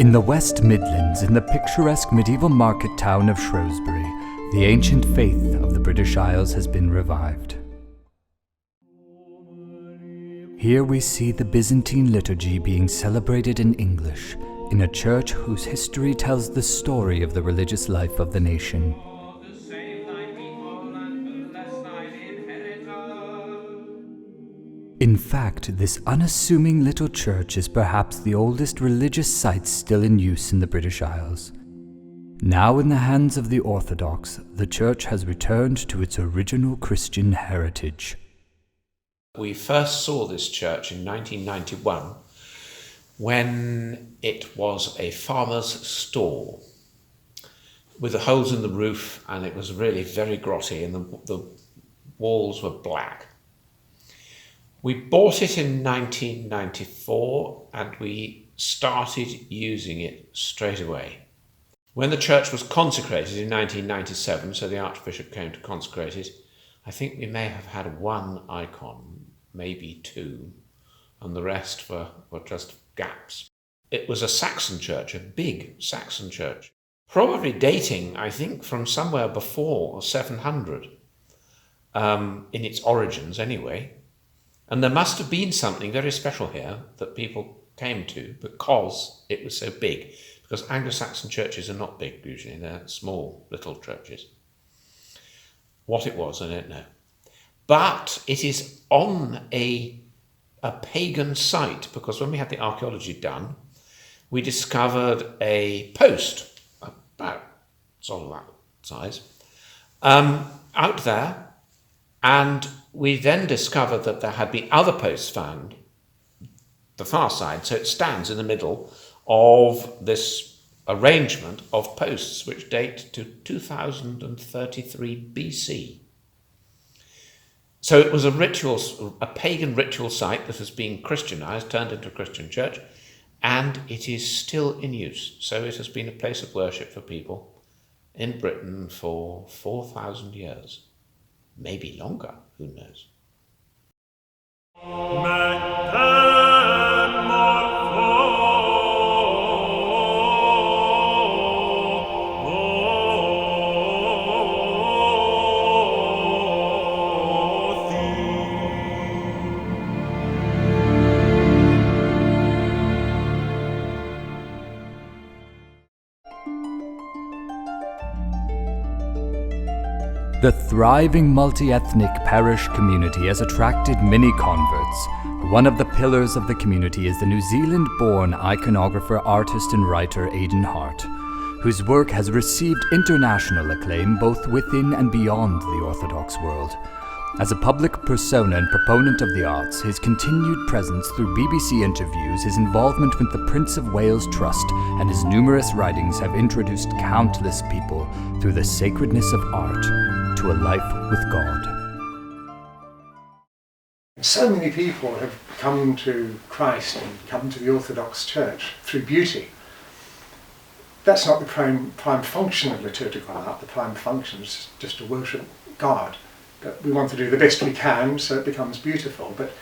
In the West Midlands, in the picturesque medieval market town of Shrewsbury, the ancient faith of the British Isles has been revived. Here we see the Byzantine liturgy being celebrated in English, in a church whose history tells the story of the religious life of the nation. In fact, this unassuming little church is perhaps the oldest religious site still in use in the British Isles. Now in the hands of the Orthodox, the church has returned to its original Christian heritage. We first saw this church in 1991 when it was a farmer's store with the holes in the roof, and it was really very grotty and the walls were black. We bought it in 1994 and we started using it straight away. When the church was consecrated in 1997, so the Archbishop came to consecrate it, I think we may have had one icon, maybe two, and the rest were just gaps. It was a Saxon church, a big Saxon church, probably dating, I think, from somewhere before 700, in its origins anyway. And there must have been something very special here that people came to because it was so big. Because Anglo-Saxon churches are not big usually, they're small little churches. What it was, I don't know. But it is on a pagan site, because when we had the archaeology done, we discovered a post, about sort of that size, out there, and we then discovered that there had been other posts found the far side, so it stands in the middle of this arrangement of posts which date to 2033 BC. So it was a pagan ritual site that has been Christianized, turned into a Christian church, and it is still in use. So it has been a place of worship for people in Britain for 4,000 years. Maybe longer, who knows? The thriving multi-ethnic parish community has attracted many converts. One of the pillars of the community is the New Zealand-born iconographer, artist and writer Aidan Hart, whose work has received international acclaim both within and beyond the Orthodox world. As a public persona and proponent of the arts, his continued presence through BBC interviews, his involvement with the Prince of Wales Trust, and his numerous writings have introduced countless people through the sacredness of art to a life with God. So many people have come to Christ and come to the Orthodox Church through beauty. That's not the prime function of liturgical art. The prime function is just to worship God. But we want to do the best we can so it becomes beautiful. But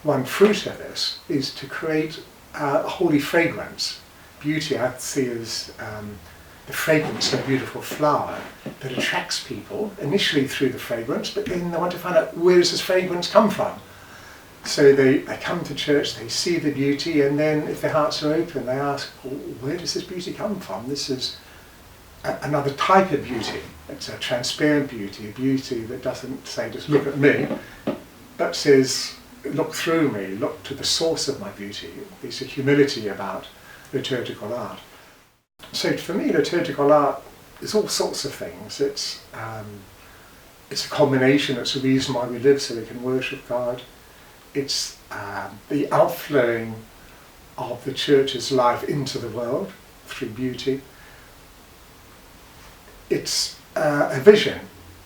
one fruit of this is to create a holy fragrance. Beauty I see as the fragrance of a beautiful flower that attracts people initially through the fragrance, but then they want to find out, where does this fragrance come from? So they come to church, they see the beauty, and then if their hearts are open, they ask, well, where does this beauty come from? This is another type of beauty. It's a transparent beauty, a beauty that doesn't say, just look at me, but says, look through me, look to the source of my beauty. There's a humility about liturgical art. So for me, liturgical art is all sorts of things. It's a combination, it's a reason why we live, so we can worship God. It's the outflowing of the church's life into the world through beauty. It's a vision.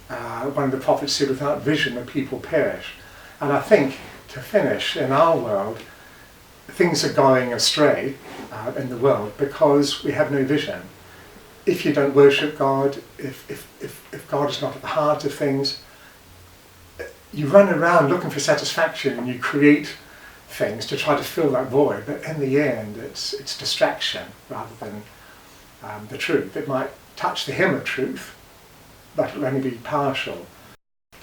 One of the prophets said, without vision the people perish. And I think, to finish, in our world, things are going astray in the world because we have no vision. If you don't worship God, if God is not at the heart of things, you run around looking for satisfaction and you create things to try to fill that void, but in the end it's distraction rather than the truth. It might touch the hem of truth, but it'll only be partial.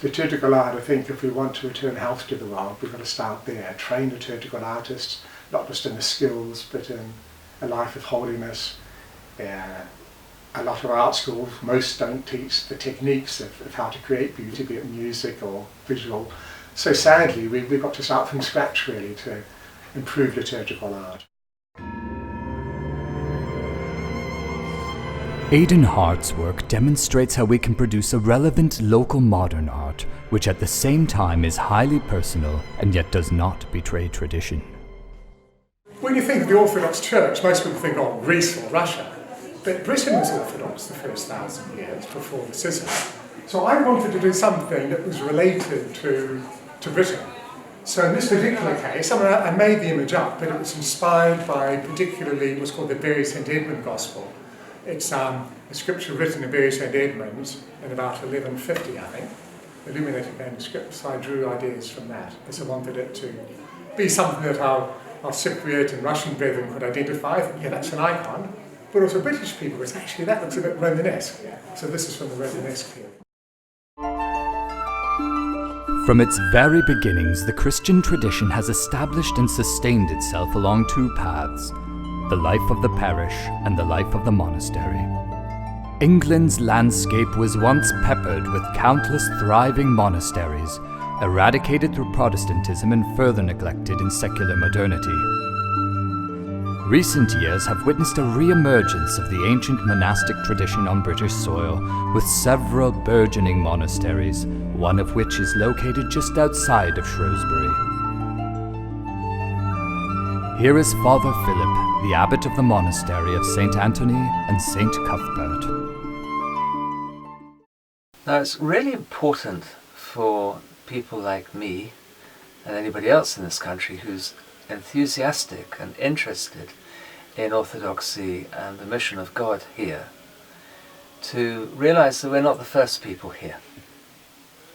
Liturgical art, I think, if we want to return health to the world, we've got to start there. Train liturgical artists, not just in the skills, but in a life of holiness. A lot of art schools, most don't teach the techniques of how to create beauty, be it music or visual. So sadly, we've got to start from scratch really to improve liturgical art. Aidan Hart's work demonstrates how we can produce a relevant local modern art, which at the same time is highly personal and yet does not betray tradition. When you think of the Orthodox Church, most people think of Greece or Russia, but Britain was Orthodox the first 1,000 years before the schism. So I wanted to do something that was related to Britain. So in this particular case, I made the image up, but it was inspired by particularly what's called the Bury St Edmund Gospel. It's a scripture written in Bury St Edmund in about 1150, I think, illuminated manuscript, so I drew ideas from that, because I wanted it to be something that our Cypriot and Russian brethren could identify. Yeah, that's an icon. But also British people was actually, that looks a bit Romanesque. So this is from the Romanesque period. From its very beginnings, the Christian tradition has established and sustained itself along two paths, the life of the parish and the life of the monastery. England's landscape was once peppered with countless thriving monasteries, eradicated through Protestantism and further neglected in secular modernity. Recent years have witnessed a re-emergence of the ancient monastic tradition on British soil, with several burgeoning monasteries, one of which is located just outside of Shrewsbury. Here is Father Philip, the abbot of the monastery of St Antony and St Cuthbert. Now it's really important for people like me and anybody else in this country who's enthusiastic and interested in Orthodoxy and the mission of God here, to realize that we're not the first people here,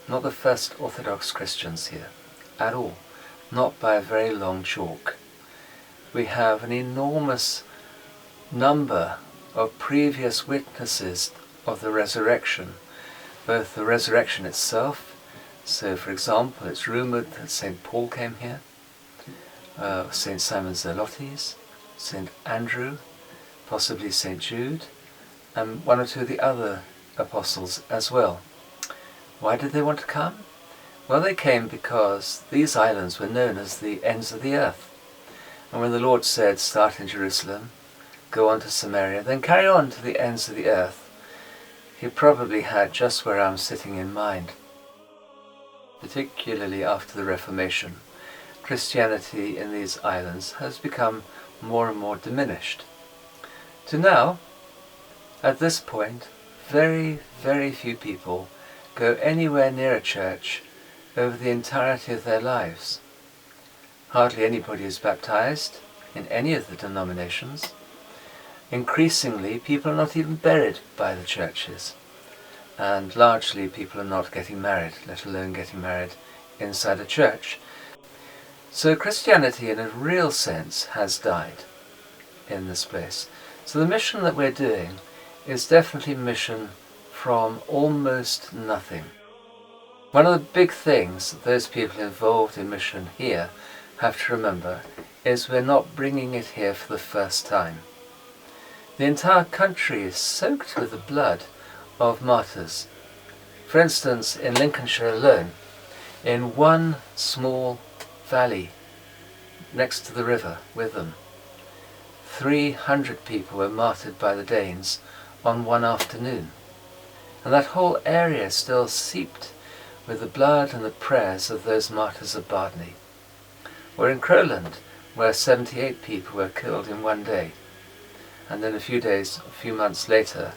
not the first Orthodox Christians here at all, not by a very long chalk. We have an enormous number of previous witnesses of the resurrection, both the resurrection itself. So for example, it's rumoured that St Paul came here, St Simon Zelotes, St Andrew, possibly St Jude, and one or two of the other apostles as well. Why did they want to come? Well, they came because these islands were known as the ends of the earth. And when the Lord said, start in Jerusalem, go on to Samaria, then carry on to the ends of the earth, he probably had just where I'm sitting in mind. Particularly after the Reformation, Christianity in these islands has become more and more diminished. To now, at this point, very, very few people go anywhere near a church over the entirety of their lives. Hardly anybody is baptized in any of the denominations. Increasingly, people are not even buried by the churches. And largely people are not getting married, let alone getting married inside a church. So Christianity in a real sense has died in this place. So the mission that we're doing is definitely a mission from almost nothing. One of the big things that those people involved in mission here have to remember is we're not bringing it here for the first time. The entire country is soaked with the blood of martyrs. For instance, in Lincolnshire alone, in one small valley next to the river with them, 300 people were martyred by the Danes on one afternoon. And that whole area is still seeped with the blood and the prayers of those martyrs of Bardney. Or in Crowland, where 78 people were killed in one day. And then a few months later,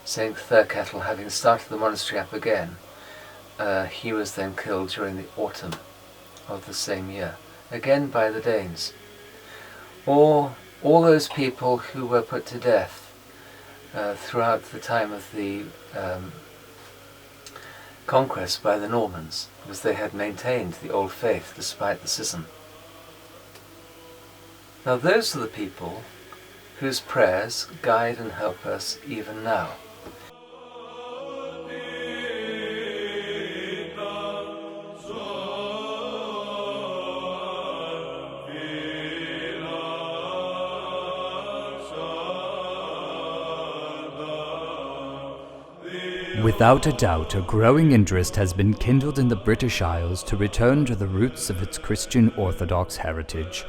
St Thurkettle, having started the monastery up again, he was then killed during the autumn of the same year, again by the Danes. Or all those people who were put to death throughout the time of the conquest by the Normans, because they had maintained the old faith despite the schism. Now those are the people whose prayers guide and help us even now. Without a doubt, a growing interest has been kindled in the British Isles to return to the roots of its Christian Orthodox heritage.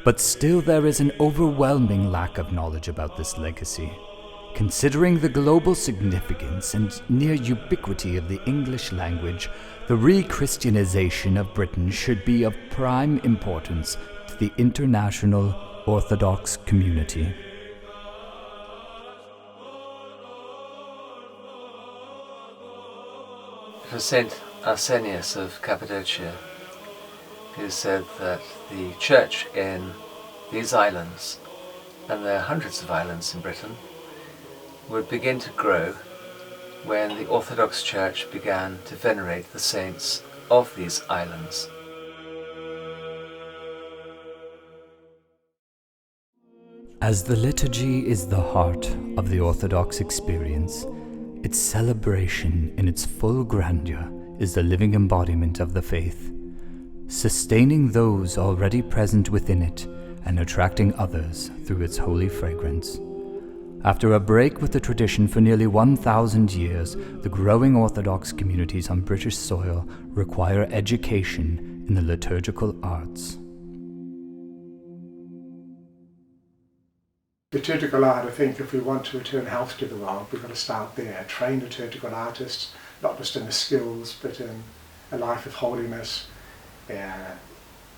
But still there is an overwhelming lack of knowledge about this legacy. Considering the global significance and near ubiquity of the English language, the re-Christianization of Britain should be of prime importance to the international Orthodox community. It was St. Arsenius of Cappadocia who said that the church in these islands, and there are hundreds of islands in Britain, would begin to grow when the Orthodox Church began to venerate the saints of these islands. As the liturgy is the heart of the Orthodox experience, its celebration in its full grandeur is the living embodiment of the faith, sustaining those already present within it and attracting others through its holy fragrance. After a break with the tradition for nearly 1,000 years, the growing Orthodox communities on British soil require education in the liturgical arts. Liturgical art, I think, if we want to return health to the world, we've got to start there. Train liturgical artists, not just in the skills, but in a life of holiness.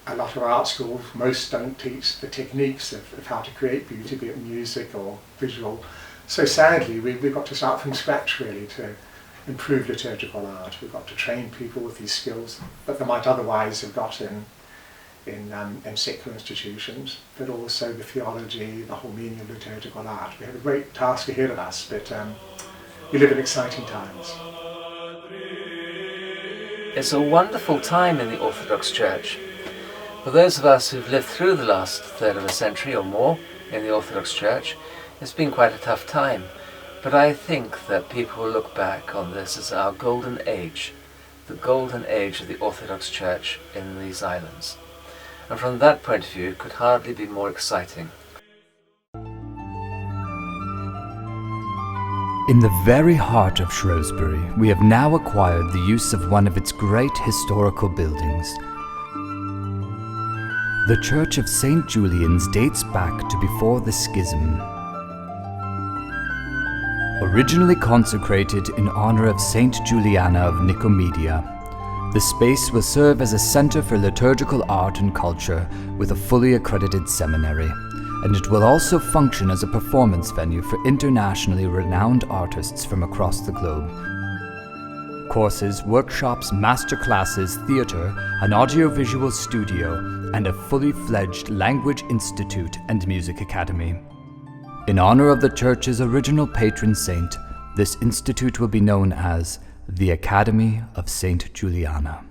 A lot of art schools, most don't teach the techniques of how to create beauty, be it music or visual. So sadly, we've got to start from scratch really to improve liturgical art. We've got to train people with these skills that they might otherwise have got in secular institutions, but also the theology, the whole meaning of liturgical art. We have a great task ahead of us, but we live in exciting times. It's a wonderful time in the Orthodox Church. For those of us who've lived through the last third of a century or more in the Orthodox Church, it's been quite a tough time. But I think that people will look back on this as our golden age, the golden age of the Orthodox Church in these islands. And from that point of view, it could hardly be more exciting. In the very heart of Shrewsbury, we have now acquired the use of one of its great historical buildings. The Church of St Julian's dates back to before the Schism. Originally consecrated in honor of St Juliana of Nicaea, the space will serve as a center for liturgical art and culture with a fully accredited seminary, and it will also function as a performance venue for internationally renowned artists from across the globe. Courses, workshops, masterclasses, theatre, an audiovisual studio, and a fully fledged language institute and music academy. In honor of the church's original patron saint, this institute will be known as the Academy of St Juliana.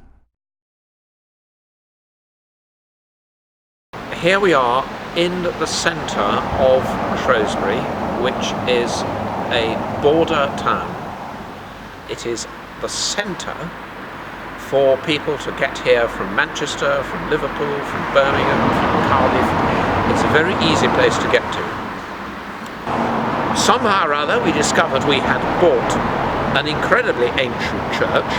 Here we are in the centre of Shrewsbury, which is a border town. It is the centre for people to get here from Manchester, from Liverpool, from Birmingham, from Cardiff. It's a very easy place to get to. Somehow or other we discovered we had bought an incredibly ancient church,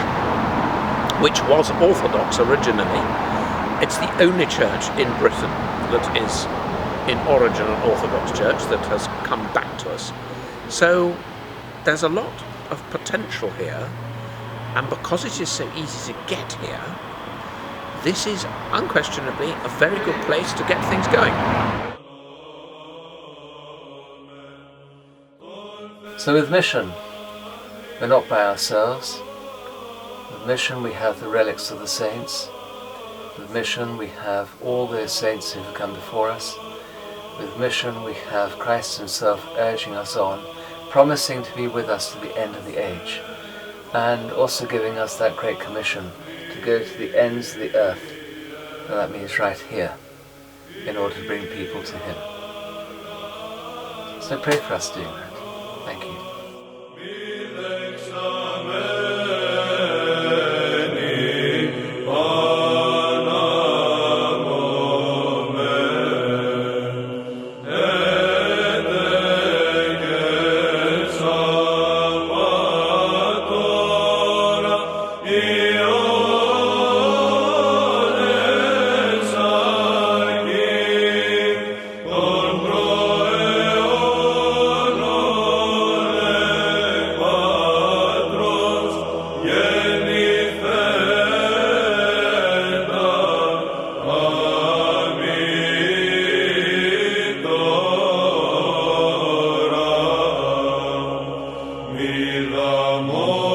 which was Orthodox originally. It's the only church in Britain that is in origin an Orthodox church that has come back to us. So there's a lot of potential here, and because it is so easy to get here, this is unquestionably a very good place to get things going. So with mission, we're not by ourselves. With mission we have the relics of the saints. With mission we have all those saints who have come before us. With mission we have Christ himself urging us on, promising to be with us to the end of the age, and also giving us that great commission to go to the ends of the earth, and that means right here. in order to bring people to Him. So pray for us doing that. Thank you. Amor.